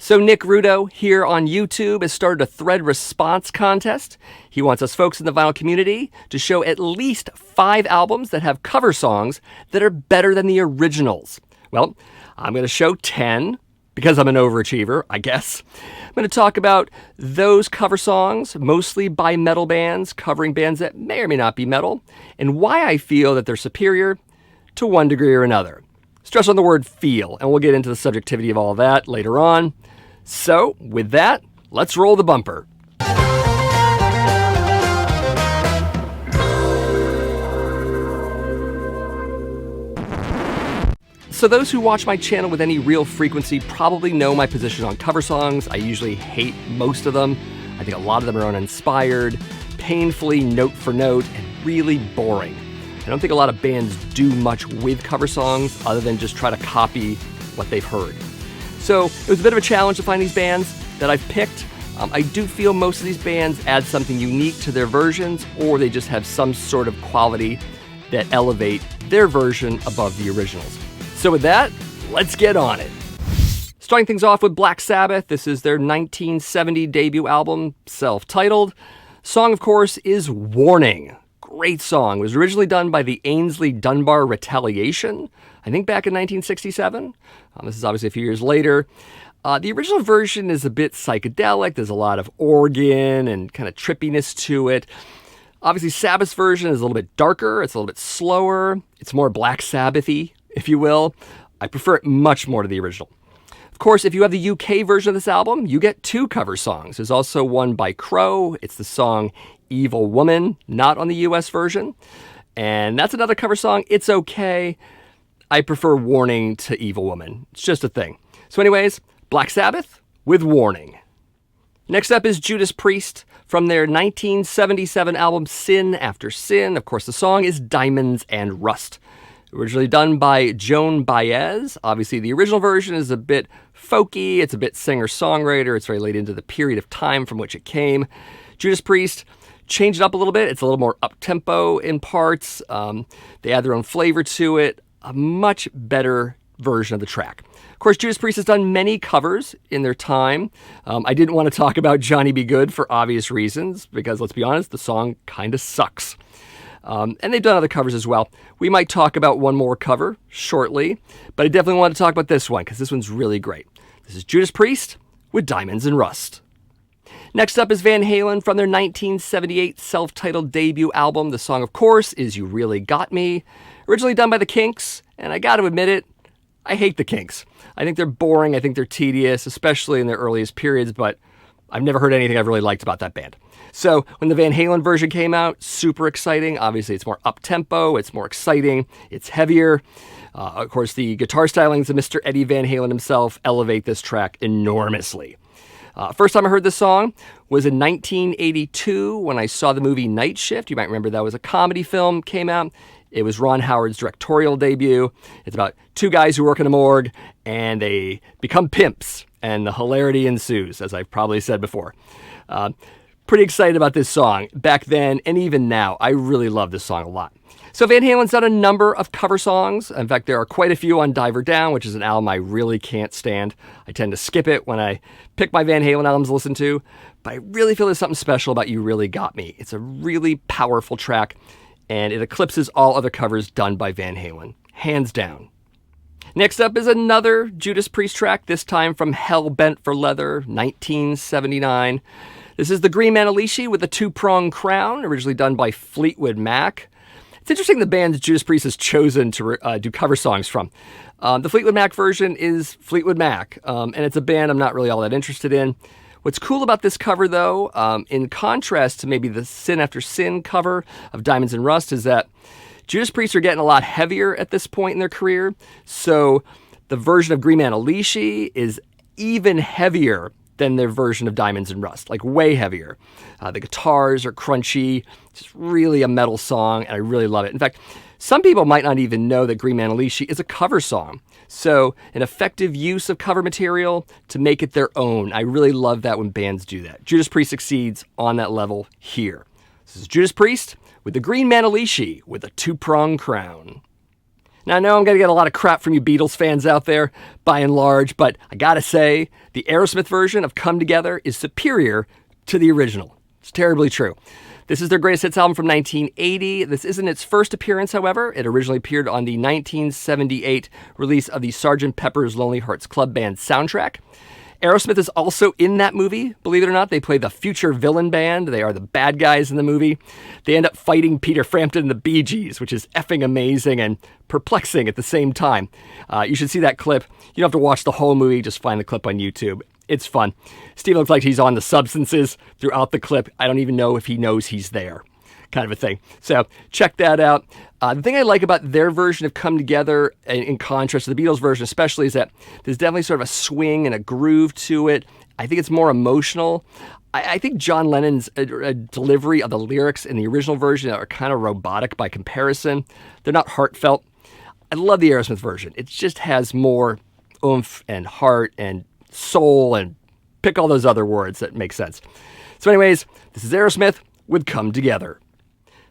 So Nick Rudow here on YouTube has started a thread response contest. He wants us folks in the vinyl community to show at least 5 albums that have cover songs that are better than the originals. Well, I'm going to show 10 because I'm an overachiever, I guess. I'm going to talk about those cover songs, mostly by metal bands, covering bands that may or may not be metal, and why I feel that they're superior to one degree or another. Stress on the word feel, and we'll get into the subjectivity of all of that later on. So, with that, let's roll the bumper. So those who watch my channel with any real frequency probably know my position on cover songs. I usually hate most of them. I think a lot of them are uninspired, painfully note for note, and really boring. I don't think a lot of bands do much with cover songs other than just try to copy what they've heard. So it was a bit of a challenge to find these bands that I've picked. I do feel most of these bands add something unique to their versions, or they just have some sort of quality that elevate their version above the originals. So with that, let's get on it. Starting things off with Black Sabbath. This is their 1970 debut album, self-titled. Song, of course, is Warning. Great song. It was originally done by the Ainsley Dunbar Retaliation, I think back in 1967. This is obviously a few years later. The original version is a bit psychedelic. There's a lot of organ and kind of trippiness to it. Obviously, Sabbath's version is a little bit darker. It's a little bit slower. It's more Black Sabbath-y, if you will. I prefer it much more to the original. Of course, if you have the UK version of this album, you get 2 cover songs. There's also one by Crow. It's the song Evil Woman, not on the US version. And that's another cover song. It's okay. I prefer Warning to Evil Woman. It's just a thing. So anyways, Black Sabbath with Warning. Next up is Judas Priest from their 1977 album Sin After Sin. Of course, the song is Diamonds and Rust. Originally done by Joan Baez. Obviously, the original version is a bit folky. It's a bit singer-songwriter. It's very late into the period of time from which it came. Judas Priest changed it up a little bit. It's a little more up-tempo in parts. They add their own flavor to it. A much better version of the track. Of course, Judas Priest has done many covers in their time. I didn't want to talk about Johnny B. Good for obvious reasons, because let's be honest, the song kind of sucks. And they've done other covers as well. We might talk about one more cover shortly, but I definitely want to talk about this one because this one's really great. This is Judas Priest with Diamonds and Rust. Next up is Van Halen from their 1978 self-titled debut album. The song, of course, is You Really Got Me. Originally done by the Kinks, and I got to admit it, I hate the Kinks. I think they're boring. I think they're tedious, especially in their earliest periods, but I've never heard anything I've really liked about that band. So when the Van Halen version came out, super exciting. Obviously, it's more up-tempo, it's more exciting, it's heavier. Of course, the guitar stylings of Mr. Eddie Van Halen himself elevate this track enormously. First time I heard this song was in 1982 when I saw the movie Night Shift. You might remember that was a comedy film, came out. It was Ron Howard's directorial debut. It's about 2 guys who work in a morgue, and they become pimps, and the hilarity ensues, as I've probably said before. Pretty excited about this song. Back then, and even now, I really love this song a lot. So Van Halen's done a number of cover songs. In fact, there are quite a few on Diver Down, which is an album I really can't stand. I tend to skip it when I pick my Van Halen albums to listen to, but I really feel there's something special about You Really Got Me. It's a really powerful track, and it eclipses all other covers done by Van Halen, hands down. Next up is another Judas Priest track, this time from Hell Bent for Leather, 1979. This is the Green Manalishi with the 2-prong crown, originally done by Fleetwood Mac. It's interesting the band Judas Priest has chosen to do cover songs from. The Fleetwood Mac version is Fleetwood Mac, and it's a band I'm not really all that interested in. What's cool about this cover, though, in contrast to maybe the Sin After Sin cover of Diamonds and Rust, is that Judas Priest are getting a lot heavier at this point in their career. So the version of Green Manalishi is even heavier than their version of Diamonds and Rust, like way heavier. The guitars are crunchy. It's really a metal song, and I really love it. In fact, some people might not even know that Green Manalishi is a cover song. So an effective use of cover material to make it their own. I really love that when bands do that. Judas Priest succeeds on that level here. This is Judas Priest with the Green Manalishi with a 2-prong crown. Now, I know I'm going to get a lot of crap from you Beatles fans out there, by and large, but I gotta say, the Aerosmith version of Come Together is superior to the original. It's terribly true. This is their greatest hits album from 1980. This isn't its first appearance, however. It originally appeared on the 1978 release of the Sgt. Pepper's Lonely Hearts Club Band soundtrack. Aerosmith is also in that movie, believe it or not. They play the future villain band. They are the bad guys in the movie. They end up fighting Peter Frampton and the Bee Gees, which is effing amazing and perplexing at the same time. You should see that clip. You don't have to watch the whole movie, just find the clip on YouTube. It's fun. Steve looks like he's on the substances throughout the clip. I don't even know if he knows he's there, kind of a thing. So check that out. The thing I like about their version of Come Together, in contrast to the Beatles version especially, is that there's definitely sort of a swing and a groove to it. I think it's more emotional. I think John Lennon's delivery of the lyrics in the original version are kind of robotic by comparison. They're not heartfelt. I love the Aerosmith version. It just has more oomph and heart and soul and pick all those other words that make sense. So anyways, this is Aerosmith with Come Together.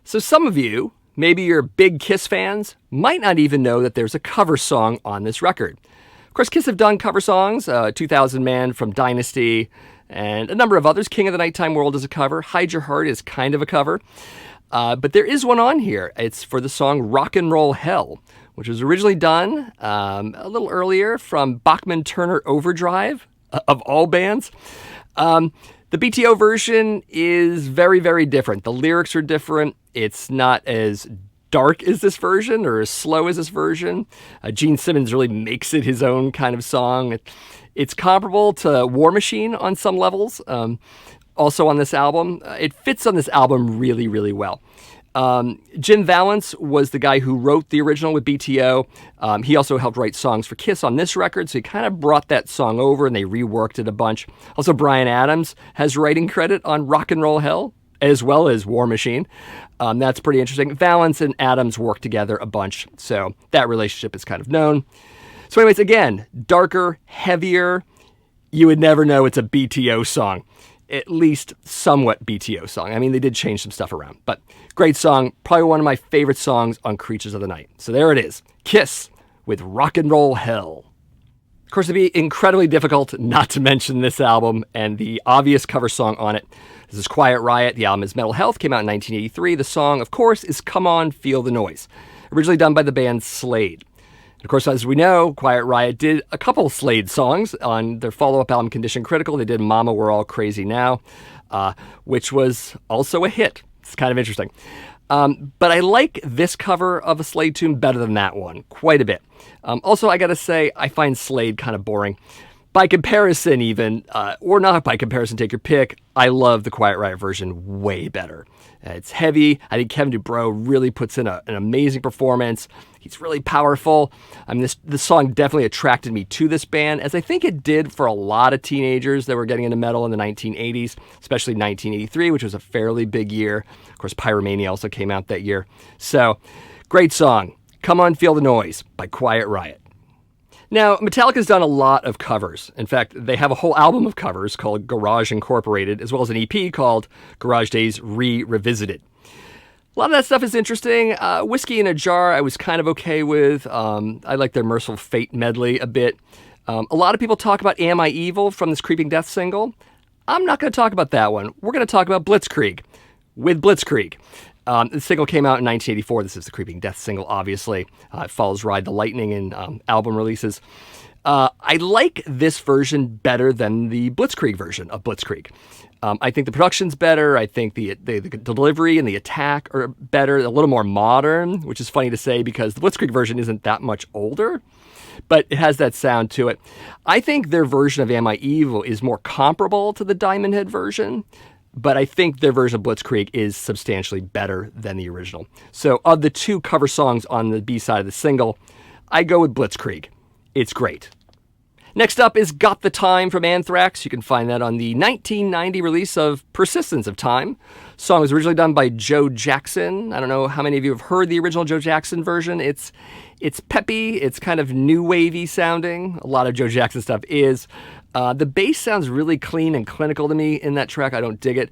So some of you, maybe you're big Kiss fans, might not even know that there's a cover song on this record. Of course, Kiss have done cover songs, 2000 Man from Dynasty, and a number of others. King of the Nighttime World is a cover. Hide Your Heart is kind of a cover. But there is one on here. It's for the song Rock and Roll Hell, which was originally done a little earlier from Bachman Turner Overdrive, of all bands. The BTO version is very, very different. The lyrics are different. It's not as dark as this version or as slow as this version. Gene Simmons really makes it his own kind of song. It's comparable to War Machine on some levels. Also on this album. It fits on this album really, really well. Jim Valance was the guy who wrote the original with BTO. He also helped write songs for Kiss on this record, so he kind of brought that song over and they reworked it a bunch. Also, Bryan Adams has writing credit on Rock and Roll Hell, as well as War Machine. That's pretty interesting. Valance and Adams worked together a bunch, so that relationship is kind of known. So anyways, again, darker, heavier. You would never know it's a BTO song. At least somewhat BTO song. I mean, they did change some stuff around, but great song. Probably one of my favorite songs on Creatures of the Night. So there it is. Kiss with Rock and Roll Hell. Of course, it'd be incredibly difficult not to mention this album and the obvious cover song on it. This is Quiet Riot. The album is Metal Health. Came out in 1983. The song, of course, is Come On, Feel the Noise. Originally done by the band Slade. Of course, as we know, Quiet Riot did a couple Slade songs on their follow-up album, Condition Critical. They did Mama, We're All Crazy Now, which was also a hit. It's kind of interesting. But I like this cover of a Slade tune better than that one, quite a bit. Also, I gotta say, I find Slade kind of boring. By comparison even, or not by comparison, take your pick, I love the Quiet Riot version way better. It's heavy. I think Kevin DuBrow really puts in an amazing performance. He's really powerful. I mean, this song definitely attracted me to this band, as I think it did for a lot of teenagers that were getting into metal in the 1980s, especially 1983, which was a fairly big year. Of course, Pyromania also came out that year. So, great song. Come On, Feel the Noise by Quiet Riot. Now, Metallica's done a lot of covers. In fact, they have a whole album of covers called Garage Incorporated, as well as an EP called Garage Days Revisited. A lot of that stuff is interesting. Whiskey in a Jar I was kind of okay with. I like their Merciful Fate medley a bit. A lot of people talk about Am I Evil from this Creeping Death single. I'm not going to talk about that one. We're going to talk about Blitzkrieg with Blitzkrieg. The single came out in 1984. This is the Creeping Death single, obviously. It follows Ride the Lightning in album releases. I like this version better than the Blitzkrieg version of Blitzkrieg. I think the production's better. I think the delivery and the attack are better, a little more modern, which is funny to say because the Blitzkrieg version isn't that much older, but it has that sound to it. I think their version of Am I Evil is more comparable to the Diamond Head version, but I think their version of Blitzkrieg is substantially better than the original. So of the two cover songs on the B-side of the single, I go with Blitzkrieg. It's great. Next up is Got the Time from Anthrax. You can find that on the 1990 release of Persistence of Time. The song was originally done by Joe Jackson. I don't know how many of you have heard the original Joe Jackson version. It's peppy. It's kind of new wavy sounding. A lot of Joe Jackson stuff is. The bass sounds really clean and clinical to me in that track. I don't dig it.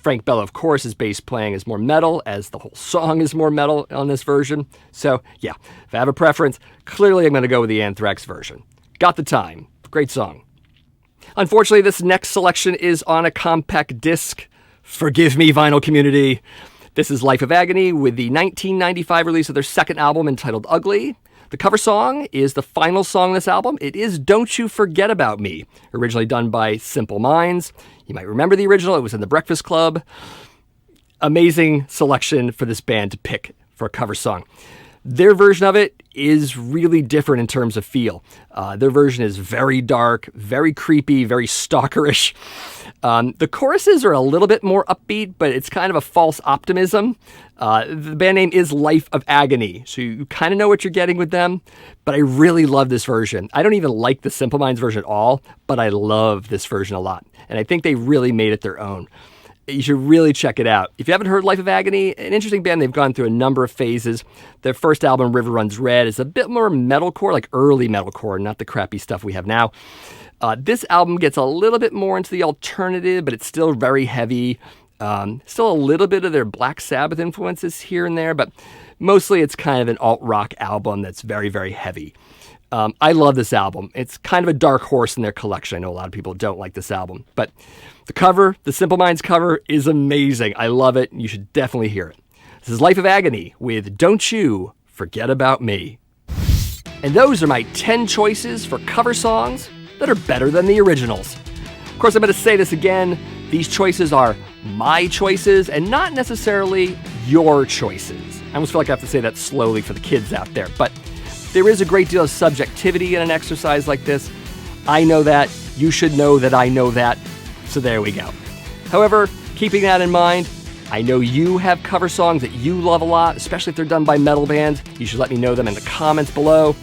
Frank Bello, of course, his bass playing is more metal, as the whole song is more metal on this version. So, yeah, if I have a preference, clearly I'm going to go with the Anthrax version. Got the Time. Great song. Unfortunately, this next selection is on a compact disc. Forgive me, vinyl community. This is Life of Agony with the 1995 release of their second album entitled Ugly. The cover song is the final song on this album. It is Don't You Forget About Me, originally done by Simple Minds. You might remember the original. It was in the Breakfast Club. Amazing selection for this band to pick for a cover song. Their version of it is really different in terms of feel. Their version is very dark, very creepy, very stalkerish. The choruses are a little bit more upbeat, but it's kind of a false optimism. The band name is Life of Agony, so you kind of know what you're getting with them, but I really love this version. I don't even like the Simple Minds version at all, but I love this version a lot, and I think they really made it their own. You should really check it out. If you haven't heard Life of Agony, an interesting band. They've gone through a number of phases. Their first album, River Runs Red, is a bit more metalcore, like early metalcore, not the crappy stuff we have now. This album gets a little bit more into the alternative, but it's still very heavy. Still a little bit of their Black Sabbath influences here and there, but mostly it's kind of an alt-rock album that's very, very heavy. I love this album. It's kind of a dark horse in their collection. I know a lot of people don't like this album, but the cover, the Simple Minds cover, is amazing. I love it. You should definitely hear it. This is Life of Agony with Don't You Forget About Me. And those are my 10 choices for cover songs that are better than the originals. Of course, I'm going to say this again. These choices are my choices and not necessarily your choices. I almost feel like I have to say that slowly for the kids out there, but there is a great deal of subjectivity in an exercise like this. I know that. You should know that I know that. So there we go. However, keeping that in mind, I know you have cover songs that you love a lot, especially if they're done by metal bands. You should let me know them in the comments below.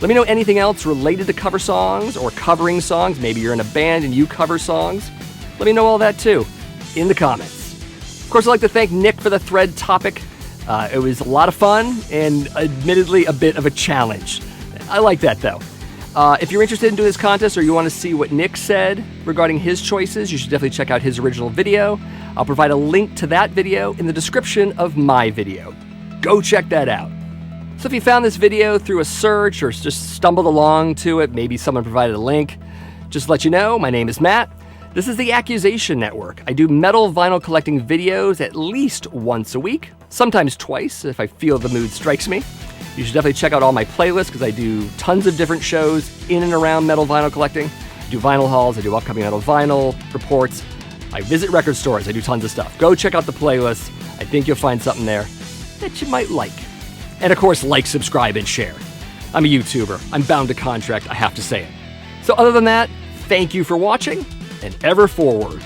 Let me know anything else related to cover songs or covering songs. Maybe you're in a band and you cover songs. Let me know all that too in the comments. Of course, I'd like to thank Nick for the thread topic. It was a lot of fun and admittedly a bit of a challenge. I like that though. If you're interested in doing this contest or you want to see what Nick said regarding his choices, you should definitely check out his original video. I'll provide a link to that video in the description of my video. Go check that out. So if you found this video through a search or just stumbled along to it, maybe someone provided a link, just to let you know, my name is Matt. This is the Accusation Network. I do metal vinyl collecting videos at least once a week, sometimes twice if I feel the mood strikes me. You should definitely check out all my playlists because I do tons of different shows in and around metal vinyl collecting. I do vinyl hauls, I do upcoming metal vinyl reports. I visit record stores, I do tons of stuff. Go check out the playlist. I think you'll find something there that you might like. And of course, like, subscribe, and share. I'm a YouTuber. I'm bound to contract, I have to say it. So other than that, thank you for watching, and ever forward.